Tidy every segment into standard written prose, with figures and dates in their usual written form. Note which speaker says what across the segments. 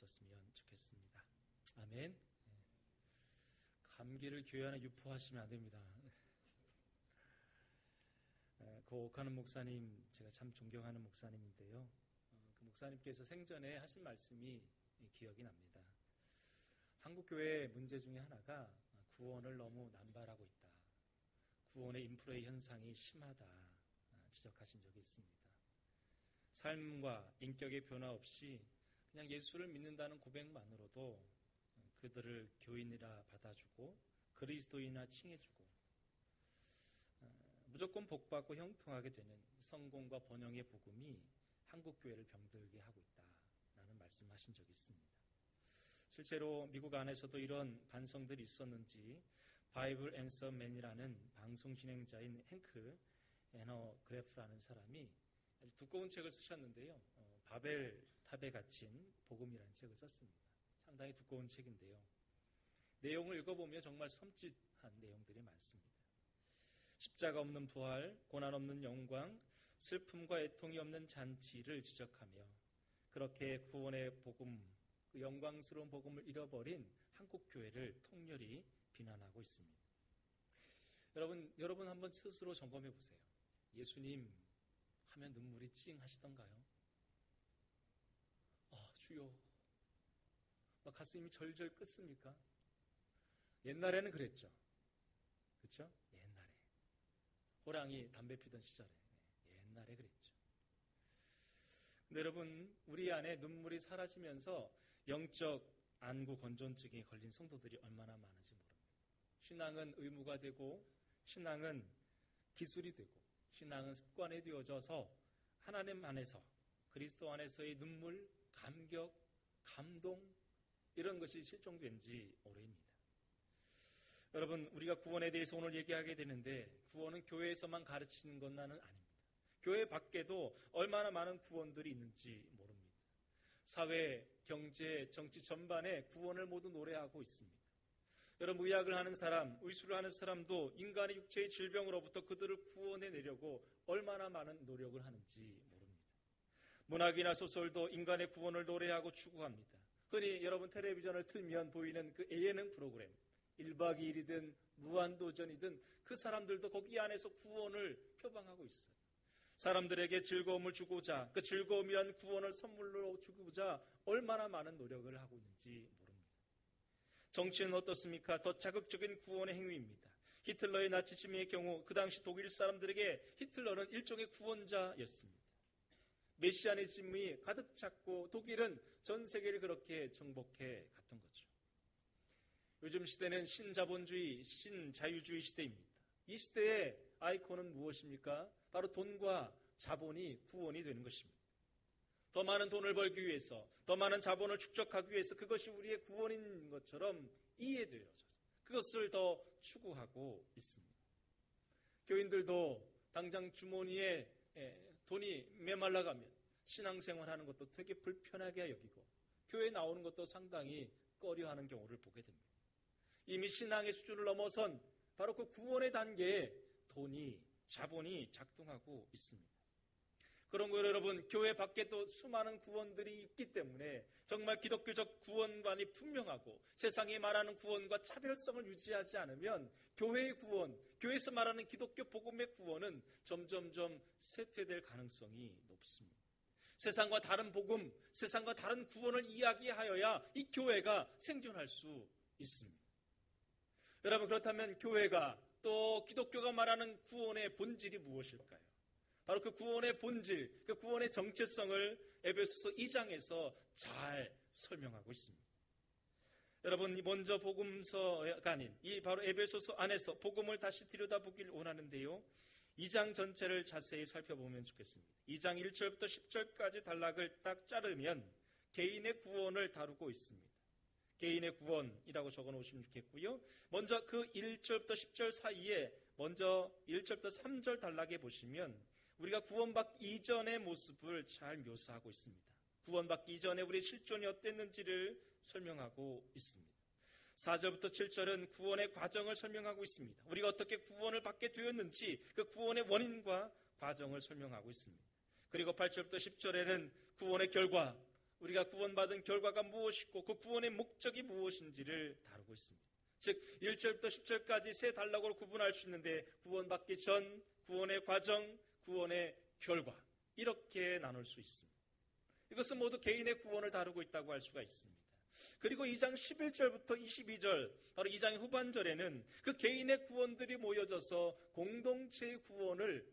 Speaker 1: 주셨으면 좋겠습니다. 아멘. 감기를 교회 안에 유포하시면 안 됩니다. 고옥하는 목사님, 제가 참 존경하는 목사님인데요. 그 목사님께서 생전에 하신 말씀이 기억이 납니다. 한국 교회의 문제 중에 하나가 구원을 너무 남발하고 있다. 구원의 인플레이 현상이 심하다 지적하신 적이 있습니다. 삶과 인격의 변화 없이 그냥 예수를 믿는다는 고백만으로도 그들을 교인이라 받아주고 그리스도인이라 칭해주고 무조건 복받고 형통하게 되는 성공과 번영의 복음이 한국 교회를 병들게 하고 있다라는 말씀하신 적이 있습니다. 실제로 미국 안에서도 이런 반성들이 있었는지 바이블 앤서 맨이라는 방송 진행자인 행크 에너그래프라는 사람이 아주 두꺼운 책을 쓰셨는데요. 바벨 탑에 갇힌 복음이라는 책을 썼습니다. 상당히 두꺼운 책인데요. 내용을 읽어보면 정말 섬찟한 내용들이 많습니다. 십자가 없는 부활, 고난 없는 영광, 슬픔과 애통이 없는 잔치를 지적하며 그렇게 구원의 복음, 그 영광스러운 복음을 잃어버린 한국 교회를 통렬히 비난하고 있습니다. 여러분 한번 스스로 점검해 보세요. 예수님 하면 눈물이 찡 하시던가요? 주여, 막 가슴이 절절 끓습니까? 옛날에는 그랬죠. 그렇죠? 옛날에 호랑이 담배 피던 시절에 옛날에 그랬죠. 근데 여러분, 우리 안에 눈물이 사라지면서 영적 안구 건조증에 걸린 성도들이 얼마나 많은지 모릅니다. 신앙은 의무가 되고 신앙은 기술이 되고 신앙은 습관이 되어져서 하나님 안에서 그리스도 안에서의 눈물, 감격, 감동 이런 것이 실종된 지 오래입니다. 여러분, 우리가 구원에 대해서 오늘 얘기하게 되는데 구원은 교회에서만 가르치는 것만은 아닙니다. 교회 밖에도 얼마나 많은 구원들이 있는지 모릅니다. 사회, 경제, 정치 전반에 구원을 모두 노래하고 있습니다. 여러분, 의학을 하는 사람, 의술을 하는 사람도 인간의 육체의 질병으로부터 그들을 구원해내려고 얼마나 많은 노력을 하는지 모릅니다. 문학이나 소설도 인간의 구원을 노래하고 추구합니다. 흔히 여러분 텔레비전을 틀면 보이는 그 예능 프로그램 1박 2일이든 무한도전이든 그 사람들도 거기 안에서 구원을 표방하고 있어요. 사람들에게 즐거움을 주고자, 그 즐거움이란 구원을 선물로 주고자 얼마나 많은 노력을 하고 있는지 모릅니다. 정치는 어떻습니까? 더 자극적인 구원의 행위입니다. 히틀러의 나치즘의 경우 그 당시 독일 사람들에게 히틀러는 일종의 구원자였습니다. 메시아니즘이 가득 찼고 독일은 전 세계를 그렇게 정복해 갔던 거죠. 요즘 시대는 신자본주의, 신자유주의 시대입니다. 이 시대의 아이콘은 무엇입니까? 바로 돈과 자본이 구원이 되는 것입니다. 더 많은 돈을 벌기 위해서, 더 많은 자본을 축적하기 위해서 그것이 우리의 구원인 것처럼 이해되어져서 그것을 더 추구하고 있습니다. 교인들도 당장 주머니에 돈이 메말라가면 신앙생활하는 것도 되게 불편하게 여기고 교회에 나오는 것도 상당히 꺼려하는 경우를 보게 됩니다. 이미 신앙의 수준을 넘어선 바로 그 구원의 단계에 돈이, 자본이 작동하고 있습니다. 그런 거예요, 여러분. 교회 밖에 또 수많은 구원들이 있기 때문에 정말 기독교적 구원관이 분명하고 세상이 말하는 구원과 차별성을 유지하지 않으면 교회의 구원, 교회에서 말하는 기독교 복음의 구원은 점점점 쇠퇴될 가능성이 높습니다. 세상과 다른 복음, 세상과 다른 구원을 이야기하여야 이 교회가 생존할 수 있습니다. 여러분, 그렇다면 교회가 또 기독교가 말하는 구원의 본질이 무엇일까요? 바로 그 구원의 본질, 그 구원의 정체성을 에베소서 2장에서 잘 설명하고 있습니다. 여러분, 먼저 복음서가 아닌 이 바로 에베소서 안에서 복음을 다시 들여다보길 원하는데요. 2장 전체를 자세히 살펴보면 좋겠습니다. 2장 1절부터 10절까지 단락을 딱 자르면 개인의 구원을 다루고 있습니다. 개인의 구원이라고 적어놓으시면 좋겠고요. 먼저 그 1절부터 10절 사이에 먼저 1절부터 3절 단락에 보시면 우리가 구원받기 이전의 모습을 잘 묘사하고 있습니다. 구원받기 이전에 우리의 실존이 어땠는지를 설명하고 있습니다. 4절부터 7절은 구원의 과정을 설명하고 있습니다. 우리가 어떻게 구원을 받게 되었는지 그 구원의 원인과 과정을 설명하고 있습니다. 그리고 8절부터 10절에는 구원의 결과, 우리가 구원받은 결과가 무엇이고 그 구원의 목적이 무엇인지를 다루고 있습니다. 즉 1절부터 10절까지 세 단락으로 구분할 수 있는데 구원받기 전, 구원의 과정, 구원의 결과 이렇게 나눌 수 있습니다. 이것은 모두 개인의 구원을 다루고 있다고 할 수가 있습니다. 그리고 2장 11절부터 22절 바로 2장의 후반절에는 그 개인의 구원들이 모여져서 공동체의 구원을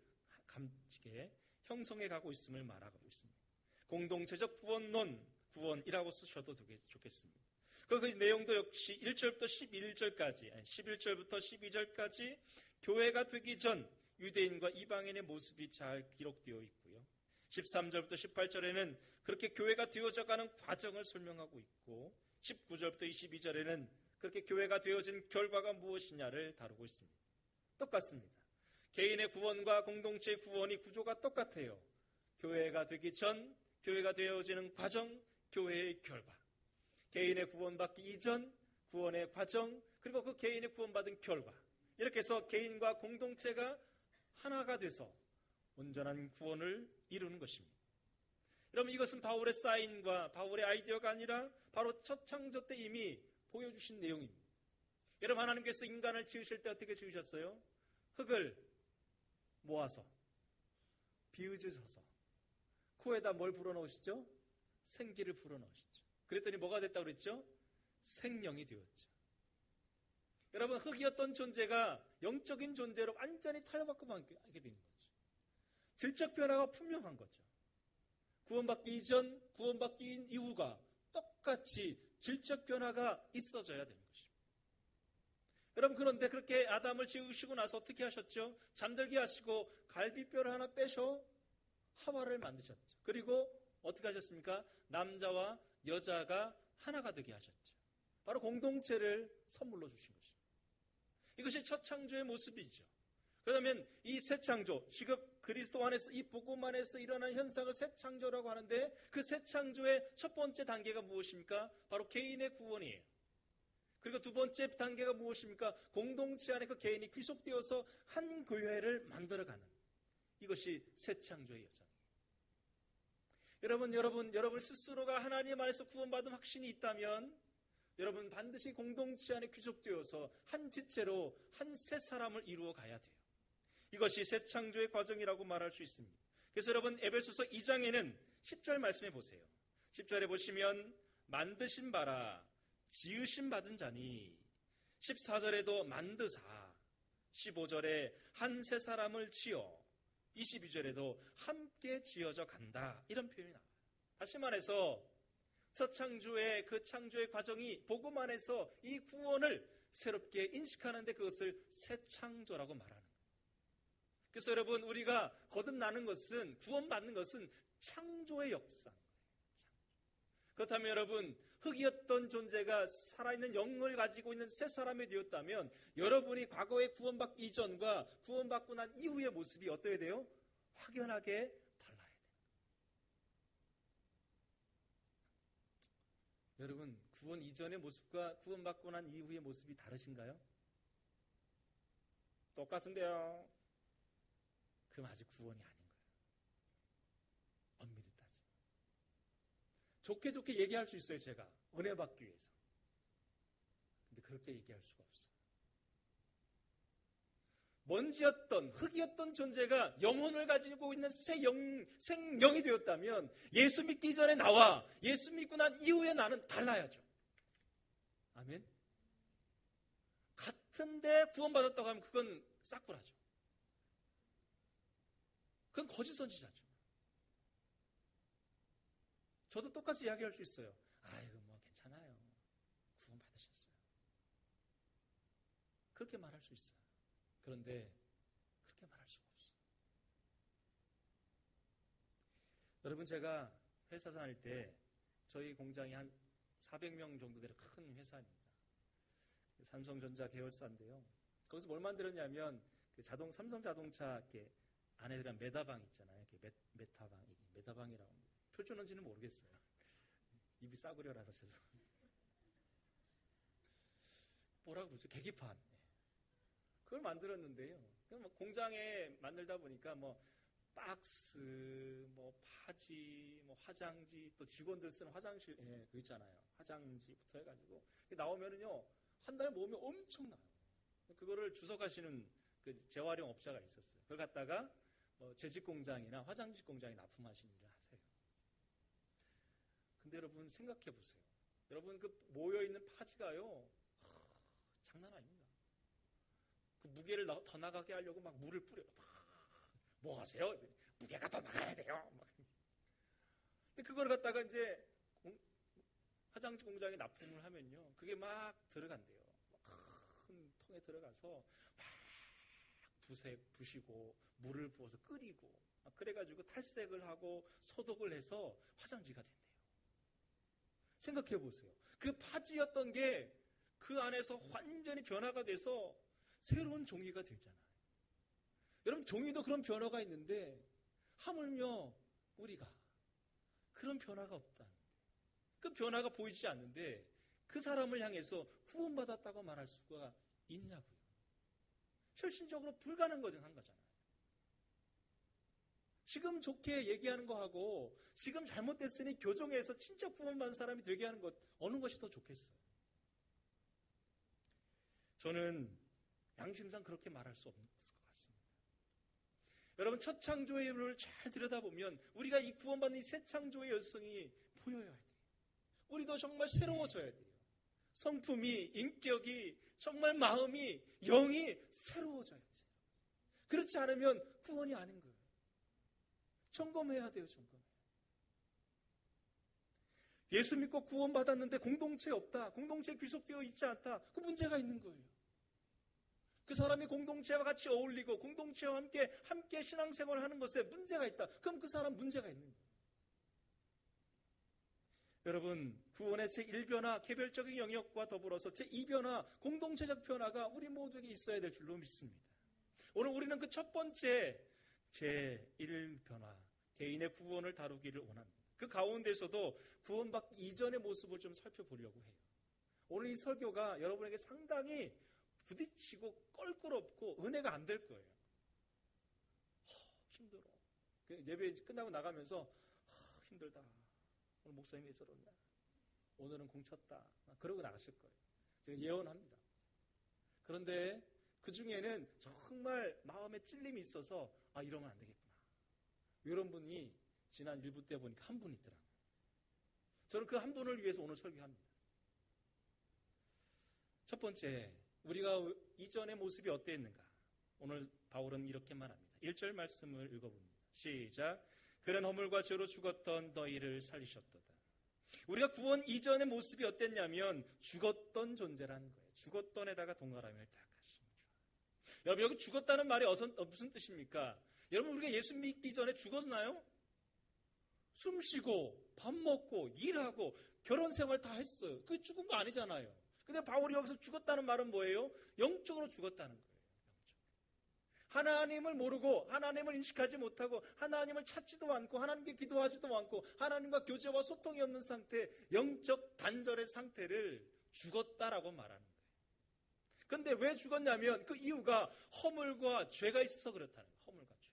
Speaker 1: 감지게 형성해 가고 있음을 말하고 있습니다. 공동체적 구원론, 구원이라고 쓰셔도 좋겠습니다. 그 내용도 역시 1절부터 11절까지, 11절부터 12절까지 교회가 되기 전 유대인과 이방인의 모습이 잘 기록되어 있고요. 13절부터 18절에는 그렇게 교회가 되어져가는 과정을 설명하고 있고 19절부터 22절에는 그렇게 교회가 되어진 결과가 무엇이냐를 다루고 있습니다. 똑같습니다. 개인의 구원과 공동체의 구원이 구조가 똑같아요. 교회가 되기 전, 교회가 되어지는 과정, 교회의 결과. 개인의 구원받기 이전, 구원의 과정, 그리고 그 개인의 구원받은 결과. 이렇게 해서 개인과 공동체가 하나가 돼서 온전한 구원을 이루는 것입니다. 여러분 이것은 바울의 사인과 바울의 아이디어가 아니라 바로 첫 창조 때 이미 보여주신 내용입니다. 여러분 하나님께서 인간을 지으실 때 어떻게 지으셨어요? 흙을 모아서 비우셔서 코에다 뭘 불어넣으시죠? 생기를 불어넣으시죠. 그랬더니 뭐가 됐다고 그랬죠? 생명이 되었죠. 여러분 흙이었던 존재가 영적인 존재로 완전히 타협하게 된 거죠. 질적 변화가 분명한 거죠. 구원받기 이전, 구원받기 이후가 똑같이 질적 변화가 있어져야 되는 것입니다. 여러분 그런데 그렇게 아담을 지으시고 나서 어떻게 하셨죠? 잠들게 하시고 갈비뼈를 하나 빼셔 하와를 만드셨죠. 그리고 어떻게 하셨습니까? 남자와 여자가 하나가 되게 하셨죠. 바로 공동체를 선물로 주신 것입니다. 이것이 첫 창조의 모습이죠. 그러면 이 새 창조, 지금 그리스도 안에서 이 복음 안에서 일어난 현상을 새 창조라고 하는데 그 새 창조의 첫 번째 단계가 무엇입니까? 바로 개인의 구원이에요. 그리고 두 번째 단계가 무엇입니까? 공동체 안에 그 개인이 귀속되어서 한 교회를 만들어가는 이것이 새 창조의 여정이에요. 여러분 스스로가 하나님 안에서 구원받은 확신이 있다면 여러분 반드시 공동체 안에 귀속되어서 한 지체로 한 새 사람을 이루어 가야 돼요. 이것이 새 창조의 과정이라고 말할 수 있습니다. 그래서 여러분 에베소서 2장에는 10절 말씀해 보세요. 10절에 보시면 만드신 바라 지으심 받은 자니 14절에도 만드사 15절에 한 새 사람을 지어 22절에도 함께 지어져 간다 이런 표현이 나와요. 다시 말해서 첫 창조의 그 창조의 과정이 복음 안에서 이 구원을 새롭게 인식하는데 그것을 새 창조라고 말하는 거예요. 그래서 여러분 우리가 거듭나는 것은 구원받는 것은 창조의 역사인 거예요. 그렇다면 여러분 흙이었던 존재가 살아있는 영을 가지고 있는 새 사람이 되었다면 여러분이 과거에 구원받기 이전과 구원받고 난 이후의 모습이 어떠해야 돼요? 확연하게 달라야 돼요. 여러분 구원 이전의 모습과 구원받고 난 이후의 모습이 다르신가요? 똑같은데요. 그럼 아직 구원이 아닌 거예요. 엄밀히 따지면. 좋게 얘기할 수 있어요. 제가 은혜 받기 위해서. 근데 그렇게 얘기할 수가 없어요. 먼지였던 흙이었던 존재가 영혼을 가지고 있는 생명이 되었다면 예수 믿기 전에 나와 예수 믿고 난 이후에 나는 달라야죠. 아멘. 같은데 구원받았다고 하면 그건 싹불하죠. 그건 거짓 선지자죠. 저도 똑같이 이야기할 수 있어요. 아이고 뭐 괜찮아요. 구원 받으셨어요. 그렇게 말할 수 있어요. 그런데 그렇게 말할 수가 없어요. 여러분 제가 회사 다닐 때 저희 공장이 한 400명 정도 되는 큰 회사입니다. 삼성전자 계열사인데요. 거기서 뭘 만들었냐면 그 삼성자동차 이렇게 안에 들어간 메다방 있잖아요. 이렇게 메타방, 메다방이라고 합니다. 표준어인지는 모르겠어요. 입이 싸구려라서 죄송합니다. 뭐라고 그러죠? 계기판. 그걸 만들었는데요. 공장에 만들다 보니까 뭐 박스, 뭐 파지, 뭐 화장지, 또 직원들 쓰는 화장실, 그거 있잖아요. 화장지부터 해가지고 나오면은요 한 달 모으면 엄청나요. 그거를 주워가시는 그 재활용 업자가 있었어요. 그걸 갖다가 재직 공장이나 화장지 공장에 납품하시는 일을 하세요. 근데 여러분 생각해 보세요. 여러분 그 모여 있는 파지가요, 장난 아닙니다. 그 무게를 더 나가게 하려고 막 물을 뿌려요. 뭐 하세요? 무게가 더 나가야 돼요. 근데 그걸 갖다가 이제 화장지 공장에 납품을 하면요, 그게 막 들어간대요. 큰 통에 들어가서 막 부시고 물을 부어서 끓이고 그래가지고 탈색을 하고 소독을 해서 화장지가 된대요. 생각해 보세요. 그 파지였던 게 그 안에서 완전히 변화가 돼서 새로운 종이가 되잖아요. 여러분 종이도 그런 변화가 있는데 하물며 우리가 그런 변화가 없다. 그 변화가 보이지 않는데 그 사람을 향해서 구원받았다고 말할 수가 있냐고요. 실질적으로 불가능한 거잖아요. 지금 좋게 얘기하는 거하고 지금 잘못됐으니 교정해서 진짜 구원받은 사람이 되게 하는 것, 어느 것이 더 좋겠어요? 저는 양심상 그렇게 말할 수 없을 것 같습니다. 여러분 첫 창조의 이론을 잘 들여다보면 우리가 이 구원받는 이 새 창조의 여성이 보여야 돼요. 우리도 정말 새로워져야 돼요. 성품이, 인격이, 정말 마음이, 영이 새로워져야지. 그렇지 않으면 구원이 아닌 거예요. 점검해야 돼요. 점검해야. 예수 믿고 구원받았는데 공동체 없다, 공동체에 귀속되어 있지 않다, 그 문제가 있는 거예요. 그 사람이 공동체와 같이 어울리고 공동체와 함께 신앙생활을 하는 것에 문제가 있다, 그럼 그 사람 문제가 있는 거예요. 여러분 구원의 제1변화, 개별적인 영역과 더불어서 제2변화, 공동체적 변화가 우리 모두에게 있어야 될 줄로 믿습니다. 오늘 우리는 그 첫 번째 제1변화, 개인의 구원을 다루기를 원합니다. 그 가운데서도 구원받기 이전의 모습을 좀 살펴보려고 해요. 오늘 이 설교가 여러분에게 상당히 부딪히고 껄끄럽고 은혜가 안 될 거예요. 힘들어. 예배 끝나고 나가면서 힘들다. 오늘 목사님이 왜 저러냐. 오늘은 공쳤다. 그러고 나가실 거예요. 제가 예언합니다. 그런데 그 중에는 정말 마음에 찔림이 있어서 이러면 안 되겠구나. 이런 분이 지난 1부 때 보니까 한 분 있더라고요. 저는 그 한 분을 위해서 오늘 설교합니다. 첫 번째, 우리가 이전의 모습이 어땠는가? 오늘 바울은 이렇게 말합니다. 1절 말씀을 읽어봅니다. 시작. 그는 허물과 죄로 죽었던 너희를 살리셨도다. 우리가 구원 이전의 모습이 어땠냐면 죽었던 존재라는 거예요. 죽었던 에다가 동그라미를 딱 하시면 좋아요. 여러분 여기 죽었다는 말이 무슨 뜻입니까? 여러분 우리가 예수 믿기 전에 죽었나요? 숨 쉬고 밥 먹고 일하고 결혼 생활 다 했어요. 그게 죽은 거 아니잖아요. 근데 바울이 여기서 죽었다는 말은 뭐예요? 영적으로 죽었다는 거예요. 하나님을 모르고 하나님을 인식하지 못하고 하나님을 찾지도 않고 하나님께 기도하지도 않고 하나님과 교제와 소통이 없는 상태, 영적 단절의 상태를 죽었다라고 말하는 거예요. 그런데 왜 죽었냐면 그 이유가 허물과 죄가 있어서 그렇다는 거예요. 허물과 죄.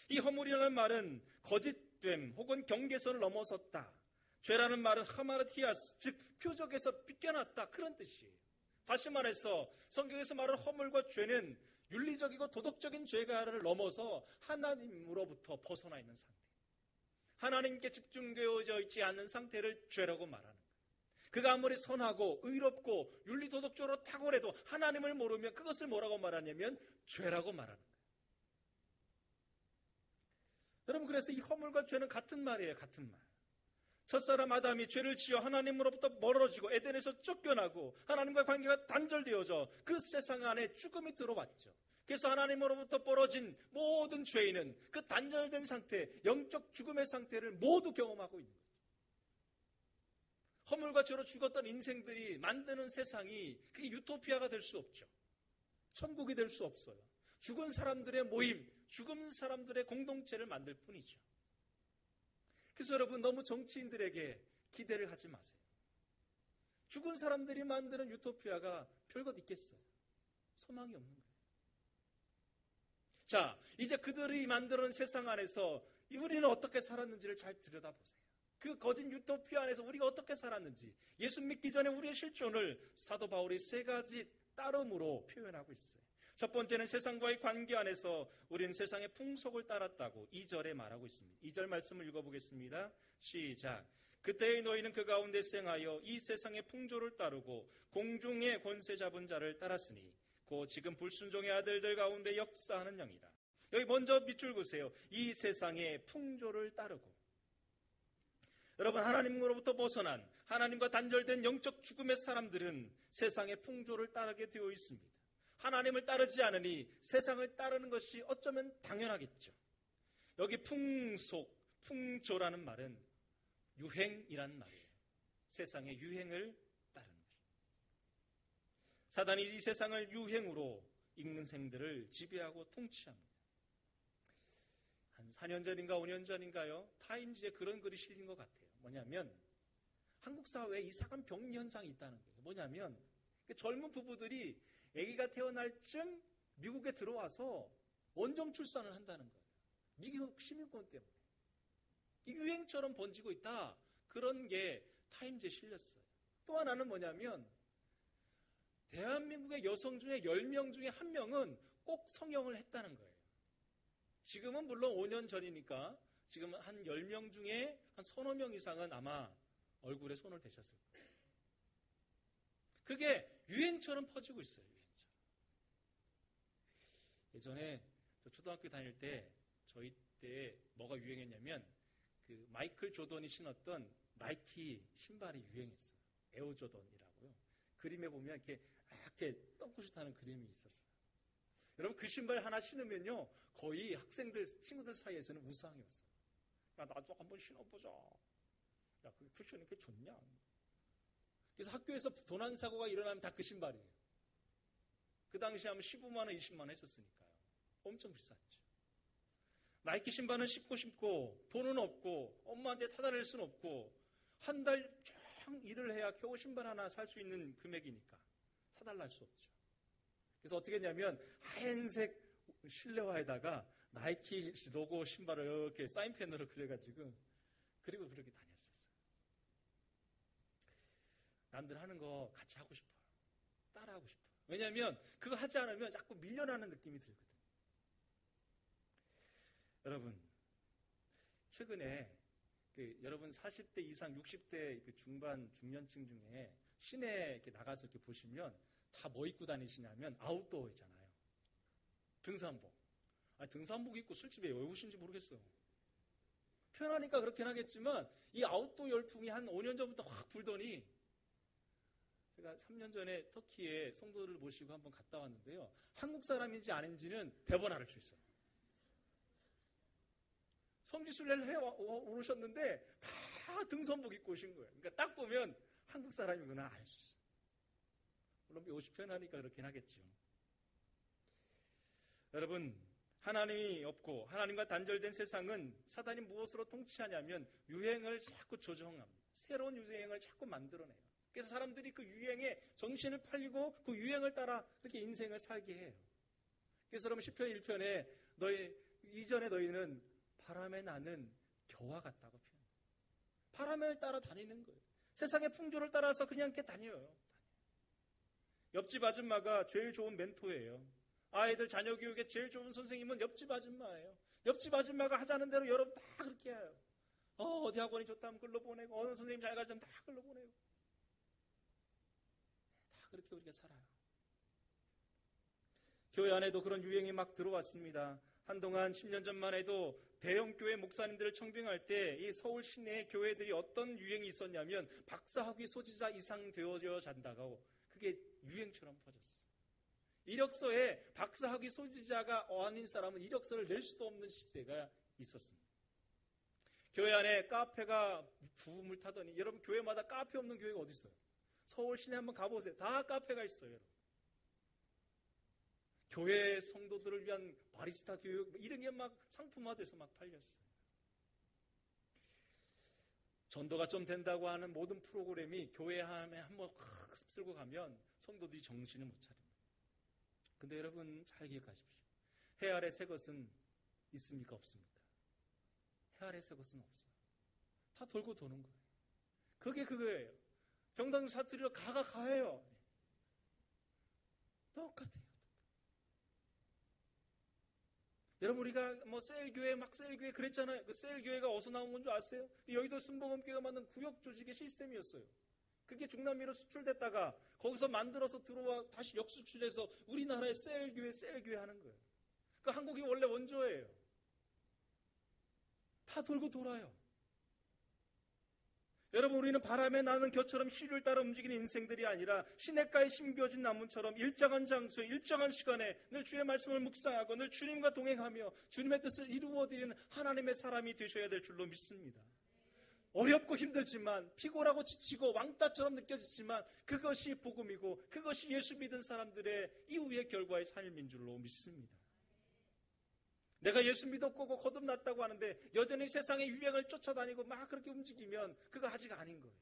Speaker 1: 이 허물이라는 말은 거짓됨 혹은 경계선을 넘어섰다. 죄라는 말은 하마르티아스, 즉 표적에서 빗겨났다, 그런 뜻이에요. 다시 말해서 성경에서 말하는 허물과 죄는 윤리적이고 도덕적인 죄가를 넘어서 하나님으로부터 벗어나 있는 상태, 하나님께 집중되어져 있지 않는 상태를 죄라고 말하는 거예요. 그가 아무리 선하고 의롭고 윤리도덕적으로 탁월해도 하나님을 모르면 그것을 뭐라고 말하냐면 죄라고 말하는 거예요. 여러분 그래서 이 허물과 죄는 같은 말이에요. 같은 말. 첫사람 아담이 죄를 지어 하나님으로부터 멀어지고 에덴에서 쫓겨나고 하나님과 관계가 단절되어져 그 세상 안에 죽음이 들어왔죠. 그래서 하나님으로부터 벌어진 모든 죄인은 그 단절된 상태, 영적 죽음의 상태를 모두 경험하고 있는 거죠. 허물과 죄로 죽었던 인생들이 만드는 세상이 그게 유토피아가 될 수 없죠. 천국이 될 수 없어요. 죽은 사람들의 모임, 죽은 사람들의 공동체를 만들 뿐이죠. 그래서 여러분 너무 정치인들에게 기대를 하지 마세요. 죽은 사람들이 만드는 유토피아가 별것 있겠어요? 소망이 없는 거예요. 자, 이제 그들이 만들어낸 세상 안에서 우리는 어떻게 살았는지를 잘 들여다보세요. 그 거짓 유토피아 안에서 우리가 어떻게 살았는지, 예수 믿기 전에 우리의 실존을 사도 바울이 세 가지 따름으로 표현하고 있어요. 첫 번째는 세상과의 관계 안에서 우리는 세상의 풍속을 따랐다고 2절에 말하고 있습니다. 2절 말씀을 읽어보겠습니다. 시작. 그때의 너희는 그 가운데 생하여 이 세상의 풍조를 따르고 공중의 권세 잡은 자를 따랐으니 곧 지금 불순종의 아들들 가운데 역사하는 영이다. 여기 먼저 밑줄 그으세요. 이 세상의 풍조를 따르고. 여러분, 하나님으로부터 벗어난, 하나님과 단절된 영적 죽음의 사람들은 세상의 풍조를 따르게 되어 있습니다. 하나님을 따르지 않으니 세상을 따르는 것이 어쩌면 당연하겠죠. 여기 풍속, 풍조라는 말은 유행이란 말이에요. 세상의 유행을 따르는 것. 사단이 이 세상을 유행으로 인생들을 지배하고 통치합니다. 한 4년 전인가 5년 전인가요? 타임즈에 그런 글이 실린 것 같아요. 뭐냐면 한국 사회에 이상한 병리 현상이 있다는 거예요. 뭐냐면 젊은 부부들이 아기가 태어날 쯤 미국에 들어와서 원정 출산을 한다는 거예요. 미국 시민권 때문에. 이 유행처럼 번지고 있다. 그런 게 타임즈에 실렸어요. 또 하나는 뭐냐면 대한민국의 여성 중에 10명 중에 1명은 꼭 성형을 했다는 거예요. 지금은 물론 5년 전이니까 지금 한 10명 중에 한 서너 명 이상은 아마 얼굴에 손을 대셨을 거예요. 그게 유행처럼 퍼지고 있어요. 예전에 저 초등학교 다닐 때 저희 때 뭐가 유행했냐면 그 마이클 조던이 신었던 나이키 신발이 유행했어요. 에어 조던이라고요. 그림에 보면 이렇게 똥꼬시 타는 그림이 있었어요. 여러분, 그 신발 하나 신으면요 거의 학생들 친구들 사이에서는 우상이었어요. 야, 나도 한번 신어보자. 야, 그 쿠션이 이렇게 좋냐? 그래서 학교에서 도난 사고가 일어나면 다 그 신발이에요. 그 당시에 하면 15만 원, 20만 원 했었으니까요. 엄청 비쌌죠. 나이키 신발은 신고 돈은 없고 엄마한테 사달릴 수는 없고 한 달 쫙 일을 해야 겨우 신발 하나 살 수 있는 금액이니까 사달랄 수 없죠. 그래서 어떻게 했냐면 하얀색 실내화에다가 나이키 로고 신발을 이렇게 사인펜으로 그려가지고 그리고 그렇게 다녔었어요. 남들 하는 거 같이 하고 싶어요. 따라하고 싶어요. 왜냐하면 그거 하지 않으면 자꾸 밀려나는 느낌이 들거든요. 여러분, 최근에 여러분 40대 이상 60대 중반 중년층 중에 시내에 이렇게 나가서 이렇게 보시면 다 뭐 입고 다니시냐면 아웃도어 있잖아요. 등산복. 등산복 입고 술집에 왜 오신지 모르겠어요. 편하니까 그렇긴 하겠지만 이 아웃도어 열풍이 한 5년 전부터 확 불더니 제가 3년 전에 터키에 성도를 모시고 한번 갔다 왔는데요. 한국 사람인지 아닌지는 대번 알을 수 있어요. 성지순례를 해 오르셨는데 다 등산복 입고 오신 거예요. 그러니까 딱 보면 한국 사람이구나 알 수 있어요. 물론 옷이 편하니까 그렇긴 하겠죠. 여러분, 하나님이 없고 하나님과 단절된 세상은 사단이 무엇으로 통치하냐면 유행을 자꾸 조정합니다. 새로운 유행을 자꾸 만들어내요. 그래서 사람들이 그 유행에 정신을 팔리고 그 유행을 따라 그렇게 인생을 살게 해요. 그래서 여러분 시편 1편에 이전에 너희는 바람에 나는 겨와 같다고 표현해요. 바람을 따라 다니는 거예요. 세상의 풍조를 따라서 그냥 이렇게 다녀요. 옆집 아줌마가 제일 좋은 멘토예요. 아이들 자녀 교육에 제일 좋은 선생님은 옆집 아줌마예요. 옆집 아줌마가 하자는 대로 여러분 다 그렇게 해요. 어디 학원이 좋다면 글로 보내고 어느 선생님 잘 가르치면 다 글로 보내고 다 그렇게 우리가 살아요. 교회 안에도 그런 유행이 막 들어왔습니다. 한동안 10년 전만 해도 대형 교회 목사님들을 청빙할 때 이 서울 시내 교회들이 어떤 유행이 있었냐면 박사학위 소지자 이상 되어져 잔다고 그게 유행처럼 퍼졌어요. 이력서에 박사학위 소지자가 아닌 사람은 이력서를 낼 수도 없는 시대가 있었습니다. 교회 안에 카페가 부음을 타더니 여러분 교회마다 카페 없는 교회가 어디 있어요? 서울 시내 한번 가보세요. 다 카페가 있어요. 여러분. 교회 성도들을 위한 바리스타 교육 이런 게 막 상품화돼서 막 팔렸어요. 전도가 좀 된다고 하는 모든 프로그램이 교회 안에 한번 확 습쓸고 가면 성도들이 정신을 못 차립니다. 근데 여러분 잘 기억하십시오. 해 아래 새 것은 있습니까? 없습니까? 해 아래 새 것은 없어요. 다 돌고 도는 거예요. 그게 그거예요. 경당 사투리로 가가 가예요. 똑같아요. 여러분, 우리가 뭐 셀교회 막 셀교회 그랬잖아요. 그 셀교회가 어디서 나온 건 줄 아세요? 여의도 순복음교회가 만든 구역 조직의 시스템이었어요. 그게 중남미로 수출됐다가 거기서 만들어서 들어와 다시 역수출해서 우리나라의 셀교회 하는 거예요. 그 한국이 원래 원조예요. 다 돌고 돌아요. 여러분, 우리는 바람에 나는 겨처럼 시류를 따라 움직이는 인생들이 아니라 시냇가에 심겨진 나무처럼 일정한 장소에 일정한 시간에 늘 주의 말씀을 묵상하고 늘 주님과 동행하며 주님의 뜻을 이루어드리는 하나님의 사람이 되셔야 될 줄로 믿습니다. 어렵고 힘들지만 피곤하고 지치고 왕따처럼 느껴지지만 그것이 복음이고 그것이 예수 믿은 사람들의 이후의 결과의 삶인 줄로 믿습니다. 내가 예수 믿었고 거듭났다고 하는데 여전히 세상의 유행을 쫓아다니고 막 그렇게 움직이면 그거 아직 아닌 거예요.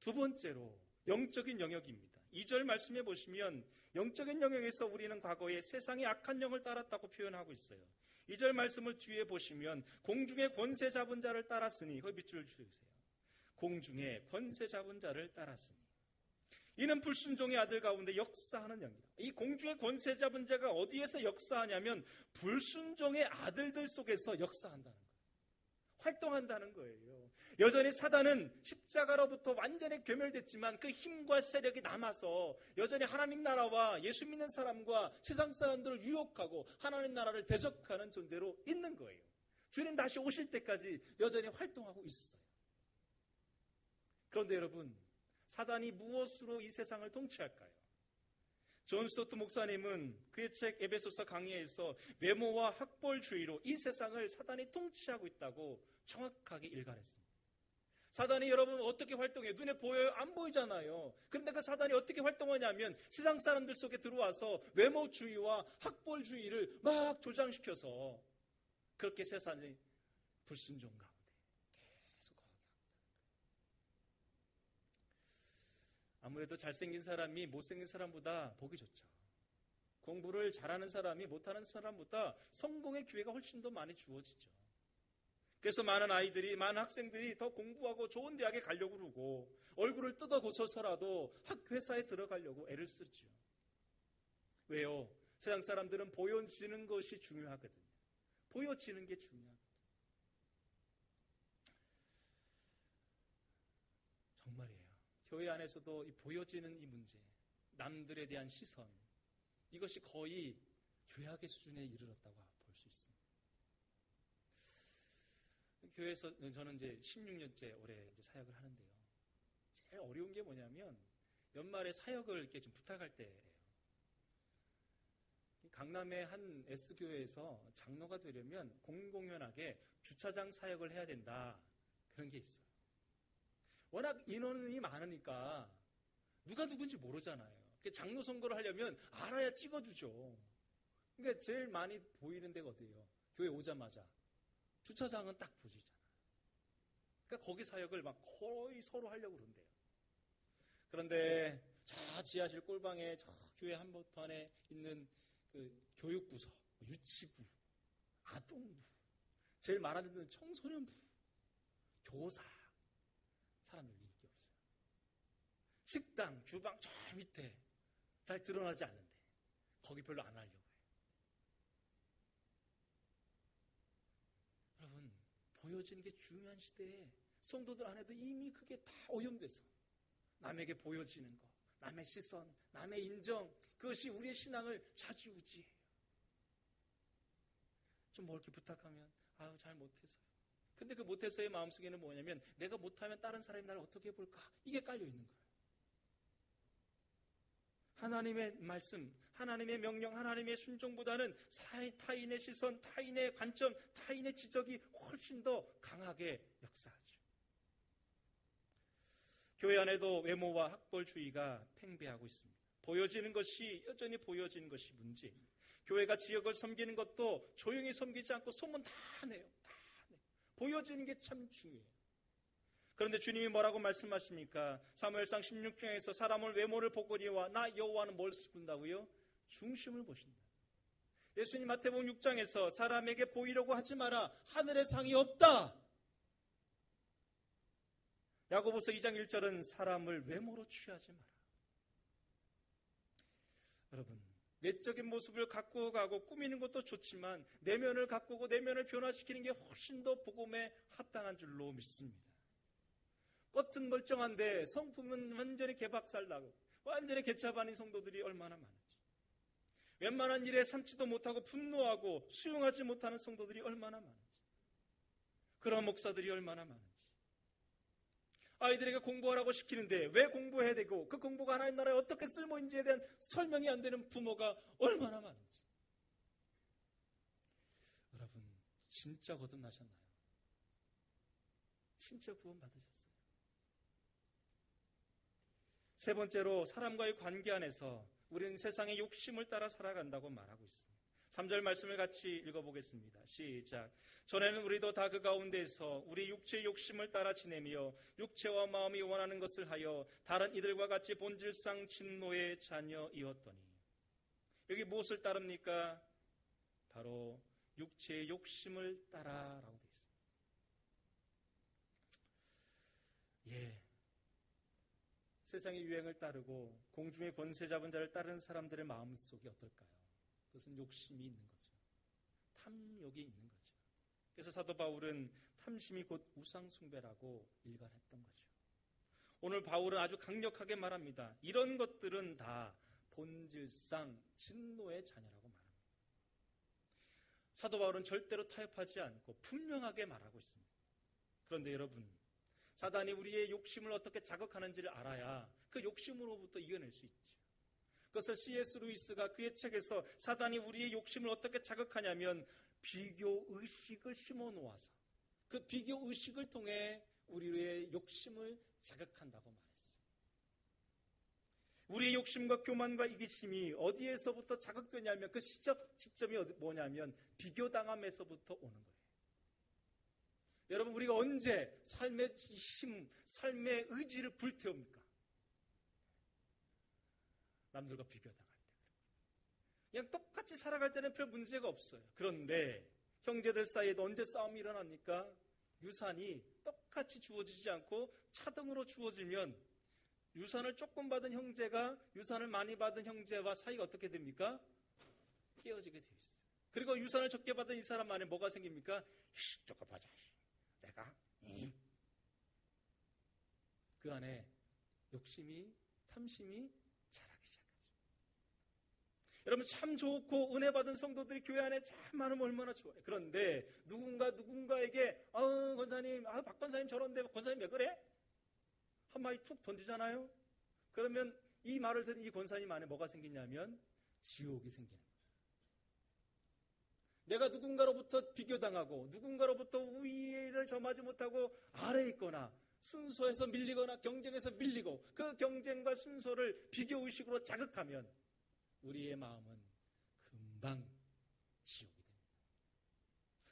Speaker 1: 두 번째로 영적인 영역입니다. 2절 말씀해 보시면 영적인 영역에서 우리는 과거에 세상의 악한 영을 따랐다고 표현하고 있어요. 2절 말씀을 뒤에 보시면 공중의 권세 잡은 자를 따랐으니, 거기 밑줄을 주세요. 공중의 권세 잡은 자를 따랐으니 이는 불순종의 아들 가운데 역사하는 영이다. 이 공중의 권세 잡은 자가 어디에서 역사하냐면 불순종의 아들들 속에서 역사한다는 거예요. 활동한다는 거예요. 여전히 사단은 십자가로부터 완전히 괴멸됐지만 그 힘과 세력이 남아서 여전히 하나님 나라와 예수 믿는 사람과 세상 사람들을 유혹하고 하나님 나라를 대적하는 존재로 있는 거예요. 주님 다시 오실 때까지 여전히 활동하고 있어요. 그런데 여러분, 사단이 무엇으로 이 세상을 통치할까요? 존 스토트 목사님은 그의 책 에베소서 강의에서 외모와 학벌주의로 이 세상을 사단이 통치하고 있다고 정확하게 일관했습니다. 사단이 여러분 어떻게 활동해요? 눈에 보여요? 안 보이잖아요. 그런데 그 사단이 어떻게 활동하냐면 세상 사람들 속에 들어와서 외모주의와 학벌주의를 막 조장시켜서 그렇게 세상이 불순종 가운데 계속 거하게 합니다. 아무래도 잘생긴 사람이 못생긴 사람보다 보기 좋죠. 공부를 잘하는 사람이 못하는 사람보다 성공의 기회가 훨씬 더 많이 주어지죠. 그래서 많은 학생들이 더 공부하고 좋은 대학에 가려고 그러고 얼굴을 뜯어 고쳐서라도 회사에 들어가려고 애를 쓰죠. 왜요? 세상 사람들은 보여지는 것이 중요하거든요. 보여지는 게 중요하거든요. 정말이에요. 교회 안에서도 이 보여지는 이 문제, 남들에 대한 시선, 이것이 거의 죄악의 수준에 이르렀다고 볼 수 있습니다. 교회에서 저는 이제 16년째 올해 이제 사역을 하는데요. 제일 어려운 게 뭐냐면 연말에 사역을 이렇게 좀 부탁할 때예요. 강남의 한 S교회에서 장로가 되려면 공공연하게 주차장 사역을 해야 된다. 그런 게 있어요. 워낙 인원이 많으니까 누가 누군지 모르잖아요. 장로 선거를 하려면 알아야 찍어주죠. 그러니까 제일 많이 보이는 데가 어디예요? 교회 오자마자 주차장은 딱 보이잖아요. 그러니까 거기 사역을 막 거의 서로 하려고 그런대요. 그런데 저 지하실 꼴방에 저 교회 한복판에 있는 그 교육부서, 유치부, 아동부, 제일 많아지는 데는 청소년부, 교사, 사람들 인기 없어요. 식당, 주방 저 밑에 잘 드러나지 않는데 거기 별로 안 하려고 해요. 여러분, 보여지는 게 중요한 시대에 성도들 안에도 이미 그게 다 오염돼서 남에게 보여지는 거, 남의 시선, 남의 인정, 그것이 우리의 신앙을 좌지우지해요. 좀 뭐 이렇게 부탁하면 아유 잘 못해서요. 근데 그 못해서의 마음속에는 뭐냐면 내가 못하면 다른 사람이 나를 어떻게 볼까? 이게 깔려 있는 거예요. 하나님의 말씀, 하나님의 명령, 하나님의 순종보다는 타인의 시선, 타인의 관점, 타인의 지적이 훨씬 더 강하게 역사하죠. 교회 안에도 외모와 학벌주의가 팽배하고 있습니다. 보여지는 것이 여전히 보여지는 것이 문제입니다. 교회가 지역을 섬기는 것도 조용히 섬기지 않고 소문 다 내요. 다 내요. 보여지는 게 참 중요해요. 그런데 주님이 뭐라고 말씀하십니까? 사무엘상 16장에서 사람을 외모를 보거니와 나 여호와는 뭘 본다고요? 중심을 보신다. 예수님 마태복음 6장에서 사람에게 보이려고 하지 마라. 하늘에 상이 없다. 야고보서 2장 1절은 사람을 외모로 취하지 마라. 여러분, 외적인 모습을 갖고 가고 꾸미는 것도 좋지만 내면을 가꾸고 내면을 변화시키는 게 훨씬 더 복음에 합당한 줄로 믿습니다. 겉은 멀쩡한데 성품은 완전히 개박살나고 완전히 개차반인 성도들이 얼마나 많은지, 웬만한 일에 참지도 못하고 분노하고 수용하지 못하는 성도들이 얼마나 많은지, 그런 목사들이 얼마나 많은지, 아이들에게 공부하라고 시키는데 왜 공부해야 되고 그 공부가 하나님 나라에 어떻게 쓸모인지에 대한 설명이 안 되는 부모가 얼마나 많은지. 여러분, 진짜 거듭나셨나요? 진짜 구원 받으셨어요? 세 번째로, 사람과의 관계 안에서 우리는 세상의 욕심을 따라 살아간다고 말하고 있습니다. 3절 말씀을 같이 읽어보겠습니다. 시작. 전에는 우리도 다 그 가운데에서 우리 육체의 욕심을 따라 지내며 육체와 마음이 원하는 것을 하여 다른 이들과 같이 본질상 진노의 자녀이었더니. 여기 무엇을 따릅니까? 바로 육체의 욕심을 따라라고 되어 있습니다. 세상의 유행을 따르고 공중의 권세 잡은 자를 따르는 사람들의 마음속이 어떨까요? 그것은 욕심이 있는 거죠. 탐욕이 있는 거죠. 그래서 사도 바울은 탐심이 곧 우상숭배라고 일갈했던 거죠. 오늘 바울은 아주 강력하게 말합니다. 이런 것들은 다 본질상 진노의 자녀라고 말합니다. 사도 바울은 절대로 타협하지 않고 분명하게 말하고 있습니다. 그런데 여러분, 사단이 우리의 욕심을 어떻게 자극하는지를 알아야 그 욕심으로부터 이겨낼 수 있죠. 그것을 C.S. 루이스가 그의 책에서 사단이 우리의 욕심을 어떻게 자극하냐면 비교의식을 심어놓아서 그 비교의식을 통해 우리의 욕심을 자극한다고 말했어요. 우리의 욕심과 교만과 이기심이 어디에서부터 자극되냐면 그 시점이 뭐냐면 비교당함에서부터 오는 거예요. 여러분, 우리가 언제 삶의 힘, 삶의 의지를 불태웁니까? 남들과 비교당할 때. 그냥 똑같이 살아갈 때는 별 문제가 없어요. 그런데 형제들 사이에도 언제 싸움이 일어납니까? 유산이 똑같이 주어지지 않고 차등으로 주어지면 유산을 조금 받은 형제가 유산을 많이 받은 형제와 사이가 어떻게 됩니까? 깨어지게 되어 있어요. 그리고 유산을 적게 받은 이 사람 안에 뭐가 생깁니까? 조금 보자. 내가 그 안에 욕심이, 탐심이 자라기 시작하죠. 여러분, 참 좋고 은혜 받은 성도들이 교회 안에 참 많으면 얼마나 좋아요. 그런데 누군가에게 권사님, 박 권사님 저런데 권사님 왜 그래? 한마디 툭 던지잖아요. 그러면 이 말을 들은 이 권사님 안에 뭐가 생기냐면 지옥이 생기는 거예요. 내가 누군가로부터 비교당하고 누군가로부터 우위를 점하지 못하고 아래에 있거나 순서에서 밀리거나 경쟁에서 밀리고 그 경쟁과 순서를 비교의식으로 자극하면 우리의 마음은 금방 지옥이 됩니다.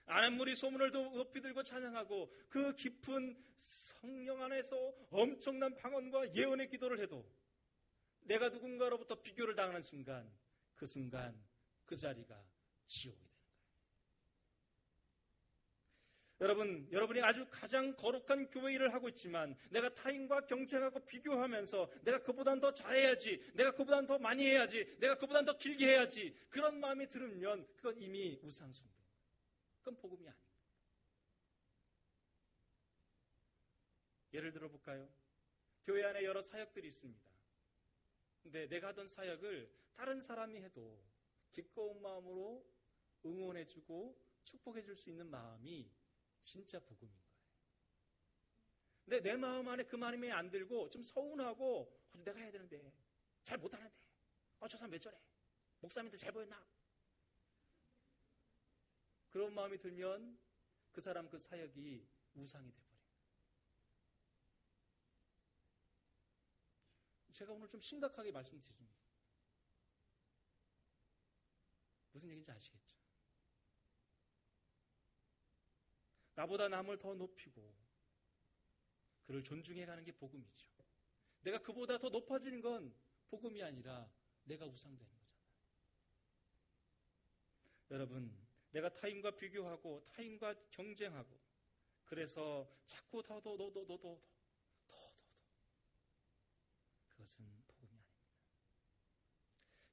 Speaker 1: 아랫물이 소문을 높이 들고 찬양하고 그 깊은 성령 안에서 엄청난 방언과 예언의 기도를 해도 내가 누군가로부터 비교를 당하는 순간 그 자리가 지옥이 됩니다. 여러분이 아주 가장 거룩한 교회 일을 하고 있지만 내가 타인과 경쟁하고 비교하면서 내가 그보단 더 잘해야지, 내가 그보단 더 많이 해야지, 내가 그보단 더 길게 해야지, 그런 마음이 들으면 그건 이미 우상숭배. 그건 복음이 아닙니다. 예를 들어볼까요? 교회 안에 여러 사역들이 있습니다. 근데 내가 하던 사역을 다른 사람이 해도 기꺼운 마음으로 응원해주고 축복해줄 수 있는 마음이 진짜 복음인 거예요. 근데 내 마음 안에 그 마음이 안 들고 좀 서운하고 내가 해야 되는데 잘 못하는데 저 사람 왜 저래? 목사님한테 잘 보였나? 그런 마음이 들면 그 사람 그 사역이 우상이 돼버려요. 제가 오늘 좀 심각하게 말씀드립니다. 무슨 얘기인지 아시겠죠? 나보다 남을 더 높이고 그를 존중해가는 게 복음이죠. 내가 그보다 더 높아지는 건 복음이 아니라 내가 우상되는 거잖아요. 여러분, 내가 타인과 비교하고 타인과 경쟁하고 그래서 자꾸 더 그것은 복음이 아닙니다.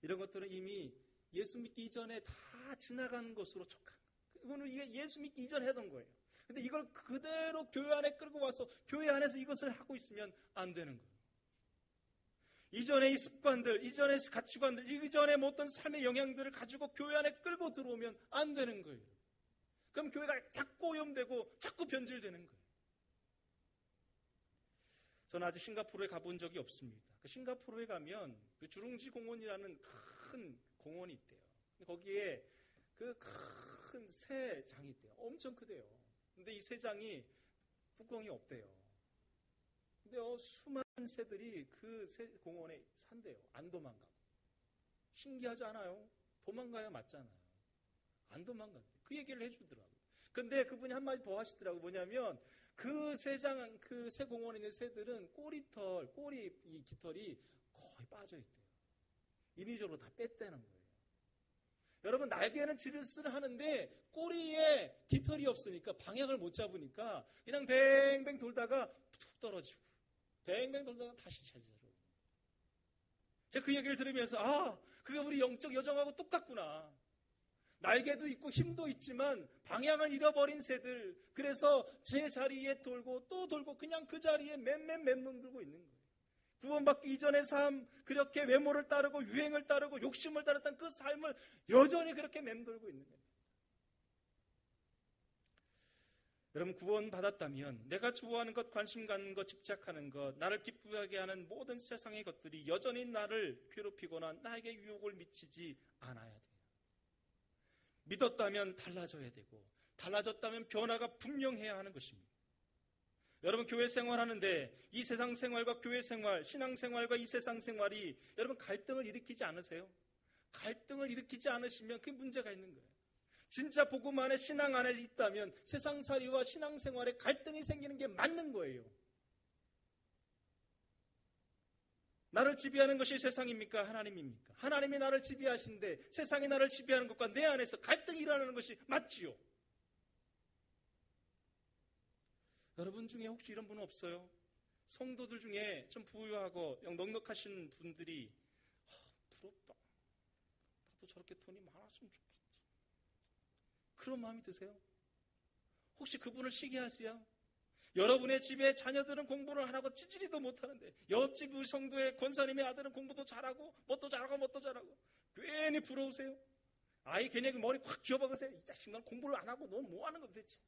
Speaker 1: 이런 것들은 이미 예수 믿기 이전에 다 지나간 것으로 촉한 거예요. 이거는 이게 예수 믿기 이전에 하던 거예요. 근데 이걸 그대로 교회 안에 끌고 와서 교회 안에서 이것을 하고 있으면 안 되는 거예요. 이전의 이 습관들, 이전의 가치관들, 이전의 어떤 삶의 영향들을 가지고 교회 안에 끌고 들어오면 안 되는 거예요. 그럼 교회가 자꾸 오염되고 자꾸 변질되는 거예요. 저는 아직 싱가포르에 가본 적이 없습니다. 그 싱가포르에 가면 그 주룽지 공원이라는 큰 공원이 있대요. 거기에 그 큰 새장이 있대요. 엄청 크대요. 근데 이 새장이 뚜껑이 없대요. 근데 수많은 새들이 그 새 공원에 산대요. 안 도망가고. 신기하지 않아요? 도망가야 맞잖아요. 안 도망간대. 그 얘기를 해주더라고요. 근데 그분이 한마디 더 하시더라고요. 뭐냐면 그 새장, 그 새 공원에 있는 새들은 꼬리 이 깃털이 거의 빠져있대요. 인위적으로 다 뺐다는 거예요. 여러분, 날개는 지르스를 하는데 꼬리에 깃털이 없으니까 방향을 못 잡으니까 그냥 뱅뱅 돌다가 툭 떨어지고 뱅뱅 돌다가 다시 제자로. 제가 그 얘기를 들으면서 그게 우리 영적 여정하고 똑같구나. 날개도 있고 힘도 있지만 방향을 잃어버린 새들, 그래서 제 자리에 돌고 또 돌고 그냥 그 자리에 맴돌고 있는 거예요. 구원받기 이전의 삶, 그렇게 외모를 따르고 유행을 따르고 욕심을 따르던 그 삶을 여전히 그렇게 맴돌고 있는 거예요. 여러분, 구원받았다면 내가 좋아하는 것, 관심 갖는 것, 집착하는 것, 나를 기쁘게 하는 모든 세상의 것들이 여전히 나를 괴롭히거나 나에게 유혹을 미치지 않아야 돼요. 믿었다면 달라져야 되고, 달라졌다면 변화가 분명해야 하는 것입니다. 여러분, 교회 생활하는데 이 세상 생활과 교회 생활, 신앙 생활과 이 세상 생활이 여러분 갈등을 일으키지 않으세요? 갈등을 일으키지 않으시면 그게 문제가 있는 거예요. 진짜 복음 안에, 신앙 안에 있다면 세상살이와 신앙생활에 갈등이 생기는 게 맞는 거예요. 나를 지배하는 것이 세상입니까? 하나님입니까? 하나님이 나를 지배하신데 세상이 나를 지배하는 것과 내 안에서 갈등이 일어나는 것이 맞지요? 여러분 중에 혹시 이런 분은 없어요? 성도들 중에 좀 부유하고 넉넉하신 분들이 부럽다. 나도 저렇게 돈이 많았으면 좋겠다. 그런 마음이 드세요? 혹시 그분을 시기하세요? 여러분의 집에 자녀들은 공부를 안 하고 찌질이도 못하는데 옆집 우리 성도의 권사님의 아들은 공부도 잘하고 뭣도 잘하고 괜히 부러우세요? 아이 괜히 머리 확 쥐어박으세요. 이 자식 넌 공부를 안 하고 넌 뭐 하는 거 도대체?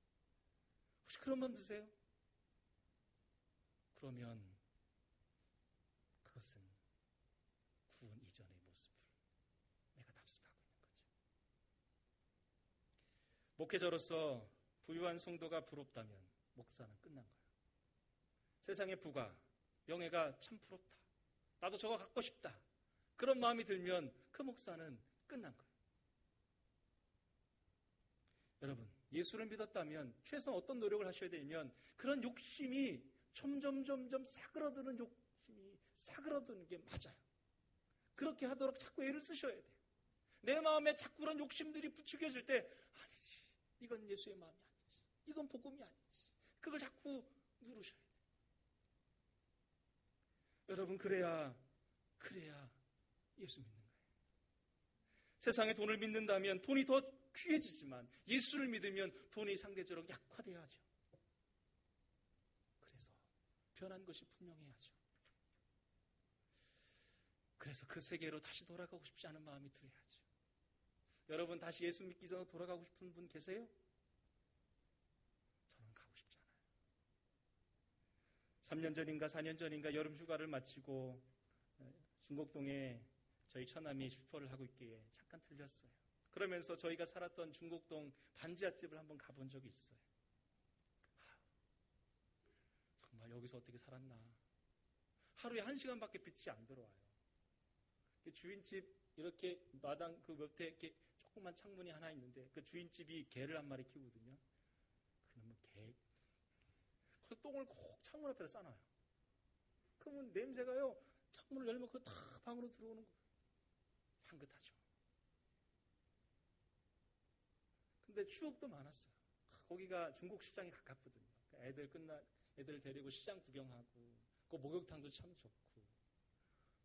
Speaker 1: 혹시 그런 마음 드세요? 그러면 그것은 구원 이전의 모습을 내가 답습하고 있는 거죠. 목회자로서 부유한 성도가 부럽다면 목사는 끝난 거예요. 세상의 부가, 명예가 참 부럽다. 나도 저거 갖고 싶다. 그런 마음이 들면 그 목사는 끝난 거예요. 여러분, 예수를 믿었다면 최소한 어떤 노력을 하셔야 되냐면 그런 욕심이 점점 사그러드는 욕심이 사그러드는 게 맞아요. 그렇게 하도록 자꾸 애를 쓰셔야 돼요. 내 마음에 자꾸 그런 욕심들이 부추겨질 때 아니지, 이건 예수의 마음이 아니지, 이건 복음이 아니지, 그걸 자꾸 누르셔야 돼요. 여러분, 그래야 예수 믿는 거예요. 세상에 돈을 믿는다면 돈이 더 귀해지지만 예수를 믿으면 돈이 상대적으로 약화돼야죠. 그래서 변한 것이 분명해야죠. 그래서 그 세계로 다시 돌아가고 싶지 않은 마음이 들어야죠. 여러분, 다시 예수 믿기 전에 돌아가고 싶은 분 계세요? 저는 가고 싶지 않아요. 3년 전인가 4년 전인가 여름 휴가를 마치고 중곡동에 저희 처남이 슈퍼를 하고 있기에 잠깐 들렸어요. 그러면서 저희가 살았던 중곡동 반지하집을 한번 가본 적이 있어요. 정말 여기서 어떻게 살았나. 하루에 1시간밖에 빛이 안 들어와요. 주인집 이렇게 마당 그 옆에 이렇게 조그만 창문이 하나 있는데 그 주인집이 개를 한 마리 키우거든요. 그러면 그 똥을 꼭 창문 앞에다 싸놔요. 그러면 냄새가요, 창문을 열면 그거 다 방으로 들어오는 거예요. 향긋하죠. 근데 추억도 많았어요. 거기가 중국 시장이 가깝거든요. 애들 데리고 시장 구경하고, 그 목욕탕도 참 좋고,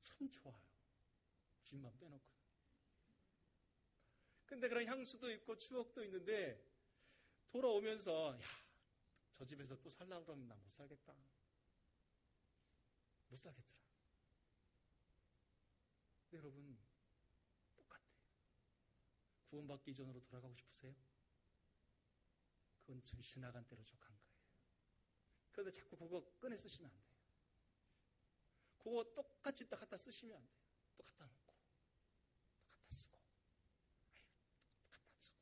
Speaker 1: 참 좋아요. 집만 빼놓고. 근데 그런 향수도 있고 추억도 있는데, 돌아오면서, 야, 저 집에서 또 살려고 그러면 나 못 살겠다. 못 살겠더라. 근데 여러분, 똑같아요. 구원받기 이전으로 돌아가고 싶으세요? 그건 지금 지나간 때로 족한 거예요. 그런데 자꾸 그거 꺼내 쓰시면 안 돼요. 그거 똑같이 딱 갖다 쓰시면 안 돼요. 또 갖다 놓고, 또 갖다 쓰고, 또 갖다 쓰고.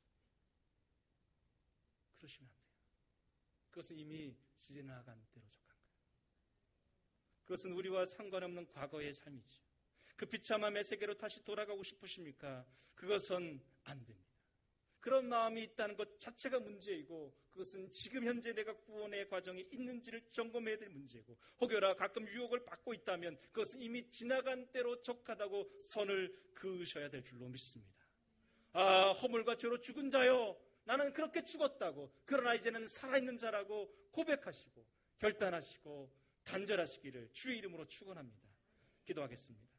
Speaker 1: 그러시면 안 돼요. 그것은 이미 지나간 때로 족한 거예요. 그것은 우리와 상관없는 과거의 삶이죠. 그 비참함의 세계로 다시 돌아가고 싶으십니까? 그것은 안 됩니다. 그런 마음이 있다는 것 자체가 문제이고, 그것은 지금 현재 내가 구원의 과정에 있는지를 점검해야 될 문제고, 혹여나 가끔 유혹을 받고 있다면 그것은 이미 지나간 때로 족하다고 선을 그으셔야 될 줄로 믿습니다. 아, 허물과 죄로 죽은 자요, 나는 그렇게 죽었다고, 그러나 이제는 살아있는 자라고 고백하시고 결단하시고 단절하시기를 주의 이름으로 축원합니다. 기도하겠습니다.